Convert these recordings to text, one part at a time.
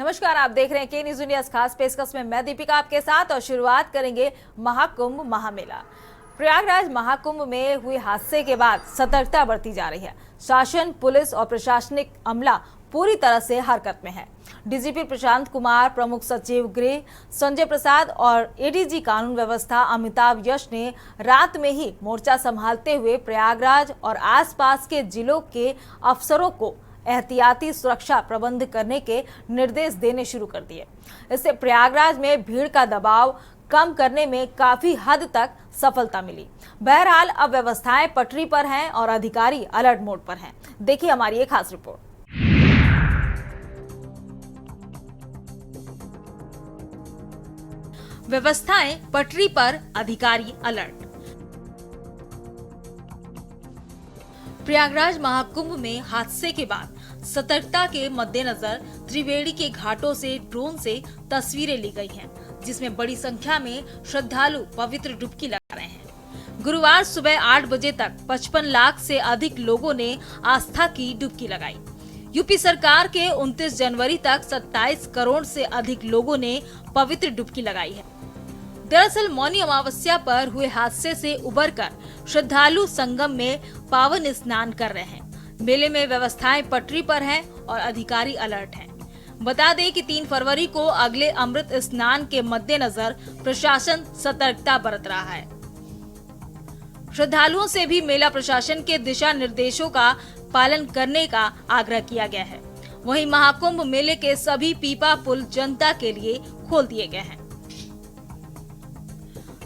नमस्कार, आप देख रहे हैं के न्यूज इंडिया खास पेशकश में मैं दीपिका आपके साथ और शुरुआत करेंगे महाकुंभ महामेला। प्रयागराज महाकुंभ में हुए हादसे के बाद सतर्कता बरती जा रही है। शासन, पुलिस और प्रशासनिक अमला पूरी तरह से हरकत में है। डीजीपी प्रशांत कुमार, प्रमुख सचिव गृह संजय प्रसाद और एडीजी कानून व्यवस्था अमिताभ यश ने रात में ही मोर्चा संभालते हुए प्रयागराज और आसपास के जिलों के अफसरों को एहतियाती सुरक्षा प्रबंध करने के निर्देश देने शुरू कर दिए। इससे प्रयागराज में भीड़ का दबाव कम करने में काफी हद तक सफलता मिली। बहरहाल अब व्यवस्थाएं पटरी पर हैं और अधिकारी अलर्ट मोड पर हैं। देखिए हमारी एक खास रिपोर्ट। व्यवस्थाएं पटरी पर, अधिकारी अलर्ट। प्रयागराज महाकुंभ में हादसे के बाद सतर्कता के मद्देनजर त्रिवेणी के घाटों से ड्रोन से तस्वीरें ली गई हैं, जिसमें बड़ी संख्या में श्रद्धालु पवित्र डुबकी लगा रहे हैं। गुरुवार सुबह 8 बजे तक 55 लाख से अधिक लोगों ने आस्था की डुबकी लगाई। यूपी सरकार के 29 जनवरी तक 27 करोड़ से अधिक लोगों ने पवित्र डुबकी लगाई है। दरअसल मौनी अमावस्या पर हुए हादसे से उबरकर श्रद्धालु संगम में पावन स्नान कर रहे हैं। मेले में व्यवस्थाएं पटरी पर हैं और अधिकारी अलर्ट हैं। बता दें कि 3 फरवरी को अगले अमृत स्नान के मद्देनजर प्रशासन सतर्कता बरत रहा है। श्रद्धालुओं से भी मेला प्रशासन के दिशा निर्देशों का पालन करने का आग्रह किया गया है। वहीं महाकुंभ मेले के सभी पीपा पुल जनता के लिए खोल दिए गए हैं।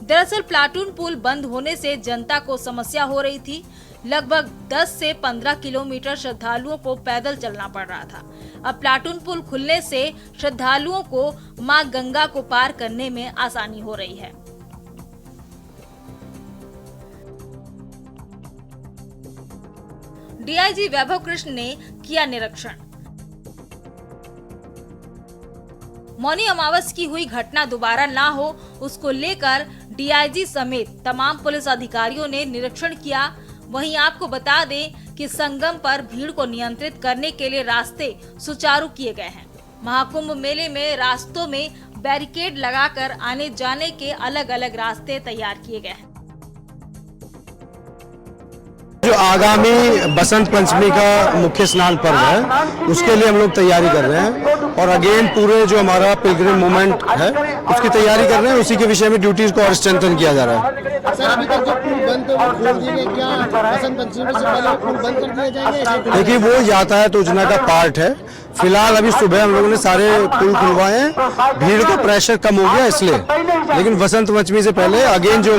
दरअसल प्लाटून पुल बंद होने से जनता को समस्या हो रही थी। लगभग 10 से 15 किलोमीटर श्रद्धालुओं को पैदल चलना पड़ रहा था। अब प्लाटून पुल खुलने से श्रद्धालुओं को मां गंगा को पार करने में आसानी हो रही है। डीआईजी वैभव कृष्ण ने किया निरीक्षण। मौनी अमावस की हुई घटना दोबारा ना हो, उसको लेकर डीआईजी समेत तमाम पुलिस अधिकारियों ने निरीक्षण किया। वहीं आपको बता दें कि संगम पर भीड़ को नियंत्रित करने के लिए रास्ते सुचारू किए गए हैं। महाकुंभ मेले में रास्तों में बैरिकेड लगाकर आने जाने के अलग अलग रास्ते तैयार किए गए हैं। जो आगामी बसंत पंचमी का मुख्य स्नान पर्व है, उसके लिए हम लोग तैयारी कर रहे हैं और अगेन पूरे जो हमारा पिलग्रिम मूवमेंट है उसकी तैयारी कर रहे हैं। उसी के विषय में ड्यूटीज को और स्ट्रेंथन किया जा रहा है। सर, अभी तक जो पुल बंद खोल दिए, क्या बसंत पंचमी से पहले पुल बंद कर दिए जाएंगे? देखिए, वो यातायात योजना का पार्ट है। फिलहाल अभी सुबह हम लोगों ने सारे पुल खुलवाए हैं, भीड़ का प्रेशर कम हो गया इसलिए। लेकिन बसंत पंचमी से पहले अगेन जो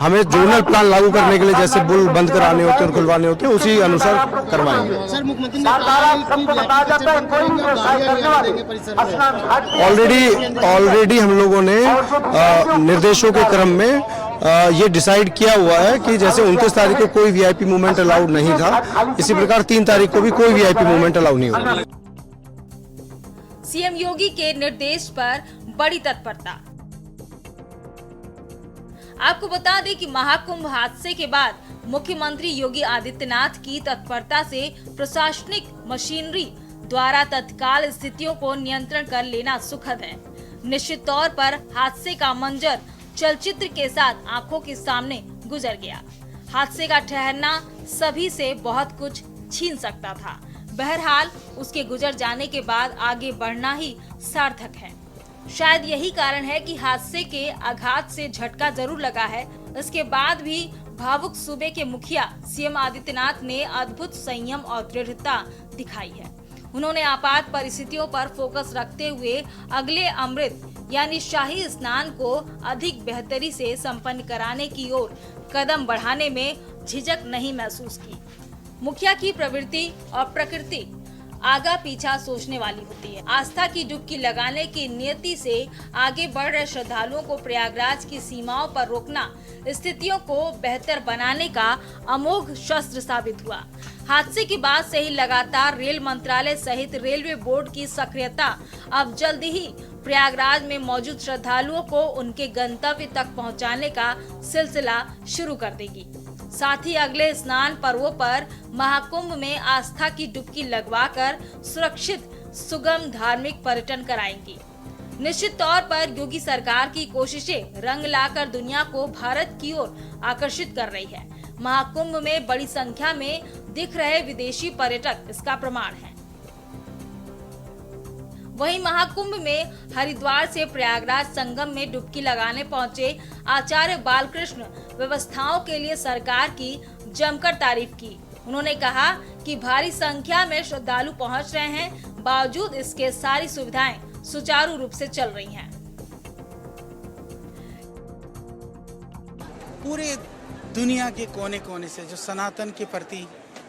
हमें जोनल प्लान लागू करने के लिए जैसे पुल बंद कराने होते हैं और खुलवाने होते हैं, उसी अनुसार करवाएंगे। सर, मुख्यमंत्री ने कहा है कि ऑलरेडी हम लोगों ने निर्देशों के क्रम में ये डिसाइड किया हुआ है कि जैसे 29 तारीख को कोई वीआईपी मूवमेंट अलाउड नहीं था, इसी प्रकार 3 तारीख को भी कोई वीआईपी मूवमेंट अलाउड नहीं होगा। सीएम योगी के निर्देश पर बड़ी तत्परता। आपको बता दें कि महाकुंभ हादसे के बाद मुख्यमंत्री योगी आदित्यनाथ की तत्परता से प्रशासनिक मशीनरी द्वारा तत्काल स्थितियों को नियंत्रण कर लेना सुखद है। निश्चित तौर पर हादसे का मंजर चलचित्र के साथ आंखों के सामने गुजर गया। हादसे का ठहरना सभी से बहुत कुछ छीन सकता था। बहरहाल उसके गुजर जाने के बाद आगे बढ़ना ही सार्थक है। शायद यही कारण है कि हादसे के आघात से झटका जरूर लगा है। इसके बाद भी भावुक सूबे के मुखिया सीएम आदित्यनाथ ने अद्भुत संयम और दृढ़ता दिखाई है। उन्होंने आपात परिस्थितियों पर फोकस रखते हुए अगले अमृत यानी शाही स्नान को अधिक बेहतरी से संपन्न कराने की ओर कदम बढ़ाने में झिझक नहीं महसूस की। मुखिया की प्रवृत्ति और प्रकृति आगा पीछा सोचने वाली होती है। आस्था की डुबकी लगाने की नियति से आगे बढ़ रहे श्रद्धालुओं को प्रयागराज की सीमाओं पर रोकना स्थितियों को बेहतर बनाने का अमोघ शस्त्र साबित हुआ। हादसे के बाद से ही लगातार रेल मंत्रालय सहित रेलवे बोर्ड की सक्रियता अब जल्द ही प्रयागराज में मौजूद श्रद्धालुओं को उनके गंतव्य तक पहुंचाने का सिलसिला शुरू कर देगी। साथ ही अगले स्नान पर्वों पर महाकुंभ में आस्था की डुबकी लगवाकर सुरक्षित सुगम धार्मिक पर्यटन कराएंगी। निश्चित तौर पर योगी सरकार की कोशिशें रंग लाकर दुनिया को भारत की ओर आकर्षित कर रही है। महाकुंभ में बड़ी संख्या में दिख रहे विदेशी पर्यटक इसका प्रमाण है। वहीं महाकुंभ में हरिद्वार से प्रयागराज संगम में डुबकी लगाने पहुंचे आचार्य बालकृष्ण व्यवस्थाओं के लिए सरकार की जमकर तारीफ की। उन्होंने कहा कि भारी संख्या में श्रद्धालु पहुंच रहे हैं, बावजूद इसके सारी सुविधाएं सुचारू रूप से चल रही हैं। पूरे दुनिया के कोने कोने से जो सनातन के प्रति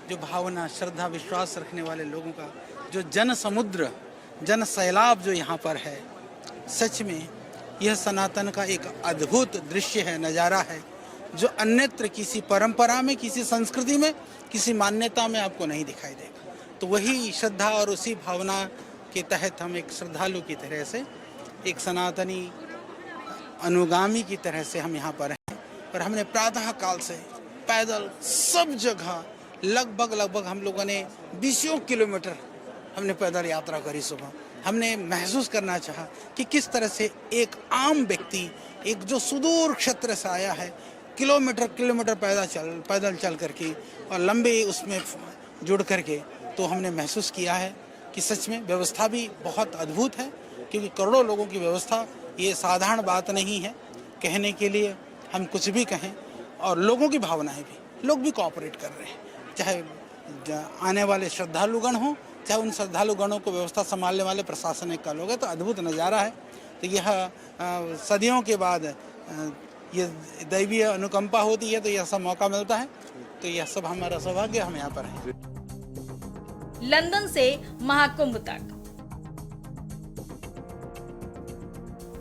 जो भावना, श्रद्धा, विश्वास रखने वाले लोगों का जो जन समुद्र, जन सैलाब जो यहाँ पर है, सच में यह सनातन का एक अद्भुत दृश्य है, नज़ारा है, जो अन्यत्र किसी परंपरा में, किसी संस्कृति में, किसी मान्यता में आपको नहीं दिखाई देगा। तो वही श्रद्धा और उसी भावना के तहत हम एक श्रद्धालु की तरह से, एक सनातनी अनुगामी की तरह से हम यहाँ पर हैं। और हमने प्रातः काल से पैदल सब जगह लगभग हम लोगों ने 20 किलोमीटर हमने पैदल यात्रा करी सुबह। हमने महसूस करना चाहा कि किस तरह से एक आम व्यक्ति, एक जो सुदूर क्षेत्र से आया है, किलोमीटर पैदल चल करके और लंबे उसमें जुड़ करके, तो हमने महसूस किया है कि सच में व्यवस्था भी बहुत अद्भुत है। क्योंकि करोड़ों लोगों की व्यवस्था ये साधारण बात नहीं है, कहने के लिए हम कुछ भी कहें। और लोगों की भावनाएं भी, लोग भी कोऑपरेट कर रहे हैं, चाहे आने वाले श्रद्धालुगण हों, चाहे उन श्रद्धालुगणों को व्यवस्था संभालने वाले प्रशासनिक का लोग है। तो अद्भुत नज़ारा है। तो यह सदियों के बाद ये दैवीय अनुकंपा होती है, तो यह सब मौका मिलता है। तो यह सब हमारा सौभाग्य, हम यहाँ पर हैं। लंदन से महाकुंभ तक।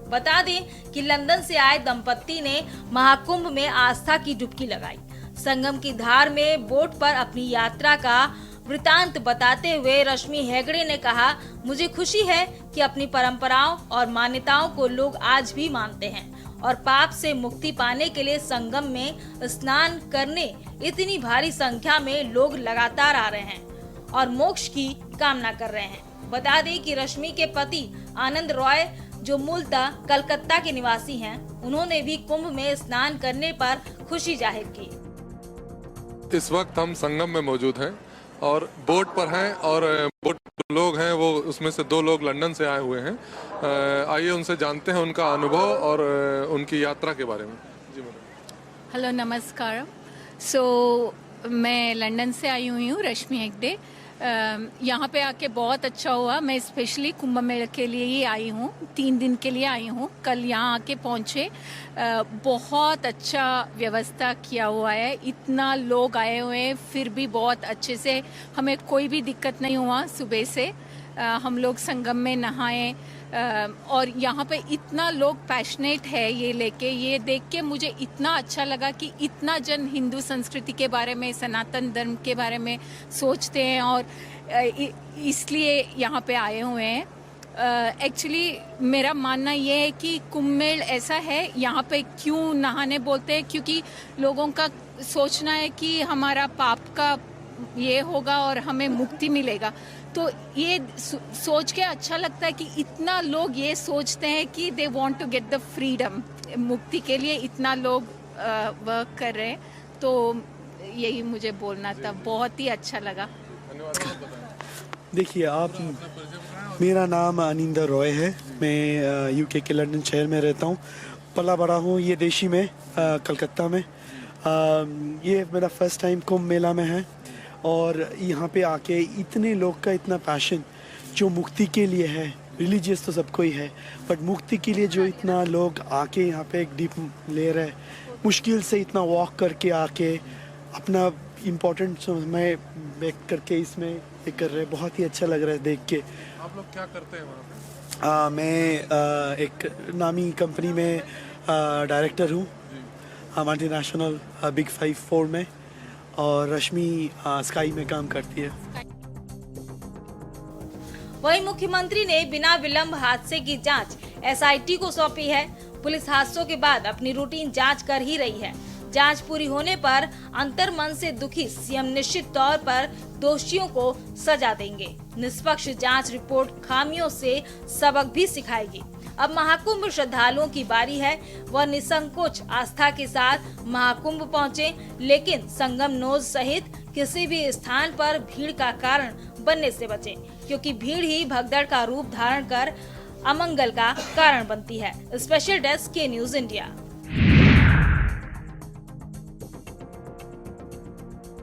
बता दें कि लंदन से आए दंपत्ति ने महाकुंभ में आस्था की डुबकी लगाई। संगम की धार में बोट पर अपनी यात्रा का वृतांत बताते हुए रश्मि हेगड़े ने कहा, मुझे खुशी है कि अपनी परंपराओं और मान्यताओं को लोग आज भी मानते हैं और पाप से मुक्ति पाने के लिए संगम में स्नान करने इतनी भारी संख्या में लोग लगातार आ रहे हैं और मोक्ष की कामना कर रहे हैं। बता दें कि रश्मि के पति आनंद रॉय, जो मूलतः कलकत्ता के निवासी हैं, उन्होंने भी कुंभ में स्नान करने पर खुशी जाहिर की। इस वक्त हम संगम में मौजूद हैं और बोट पर हैं और बोट लोग हैं, वो उसमें से 2 लोग लंदन से आए हुए हैं। आइए उनसे जानते हैं उनका अनुभव और उनकी यात्रा के बारे में। जी मैडम। हेलो, नमस्कार। मैं लंदन से आई हुई हूँ, रश्मि हेगड़े। यहाँ पे आके बहुत अच्छा हुआ। मैं स्पेशली कुंभ मेले के लिए ही आई हूँ, 3 दिन के लिए आई हूँ। कल यहाँ आके पहुँचे, बहुत अच्छा व्यवस्था किया हुआ है। इतना लोग आए हुए हैं, फिर भी बहुत अच्छे से, हमें कोई भी दिक्कत नहीं हुआ। सुबह से हम लोग संगम में नहाए और यहाँ पे इतना लोग पैशनेट है ये लेके, ये देख के मुझे इतना अच्छा लगा कि इतना जन हिंदू संस्कृति के बारे में, सनातन धर्म के बारे में सोचते हैं और इसलिए यहाँ पे आए हुए हैं। एक्चुअली मेरा मानना ये है कि कुंभ मेल ऐसा है, यहाँ पे क्यों नहाने बोलते हैं, क्योंकि लोगों का सोचना है कि हमारा पाप का ये होगा और हमें मुक्ति मिलेगा। तो ये सोच के अच्छा लगता है कि इतना लोग ये सोचते हैं कि they want to get the freedom, मुक्ति के लिए इतना लोग वर्क कर रहे हैं। तो यही मुझे बोलना था, बहुत ही अच्छा लगा। देखिए आप, मेरा नाम अनिंदर रॉय है। मैं यूके के लंदन शहर में रहता हूँ, पला बड़ा हूँ ये देशी में, कलकत्ता में। ये मेरा फर्स्ट टाइम कुंभ मेला में है और यहाँ पे आके इतने लोग का इतना पैशन जो मुक्ति के लिए है। रिलीजियस तो सबको ही है, बट मुक्ति के लिए जो इतना लोग आके यहाँ पे एक डीप ले रहे हैं, मुश्किल से इतना वॉक करके आके अपना इम्पोर्टेंट समय व्यक्त करके इसमें ये कर रहे हैं। बहुत ही अच्छा लग रहा है देख के। आप लोग क्या करते हैं वहाँ पे? मैं एक नामी कंपनी में डायरेक्टर हूँ, मल्टीनेशनल बिग 5-4 में, और रश्मि स्काई में काम करती है। वहीं मुख्यमंत्री ने बिना विलंब हादसे की जांच एसआईटी को सौंपी है। पुलिस हादसों के बाद अपनी रूटीन जांच कर ही रही है। जांच पूरी होने पर अंतर्मन से दुखी सीएम निश्चित तौर पर दोषियों को सजा देंगे। निष्पक्ष जांच रिपोर्ट खामियों से सबक भी सिखाएगी। अब महाकुंभ श्रद्धालुओं की बारी है, वह निसंकोच आस्था के साथ महाकुंभ पहुंचे, लेकिन संगम नोज सहित किसी भी स्थान पर भीड़ का कारण बनने से बचें, क्योंकि भीड़ ही भगदड़ का रूप धारण कर अमंगल का कारण बनती है। स्पेशल डेस्क के न्यूज इंडिया।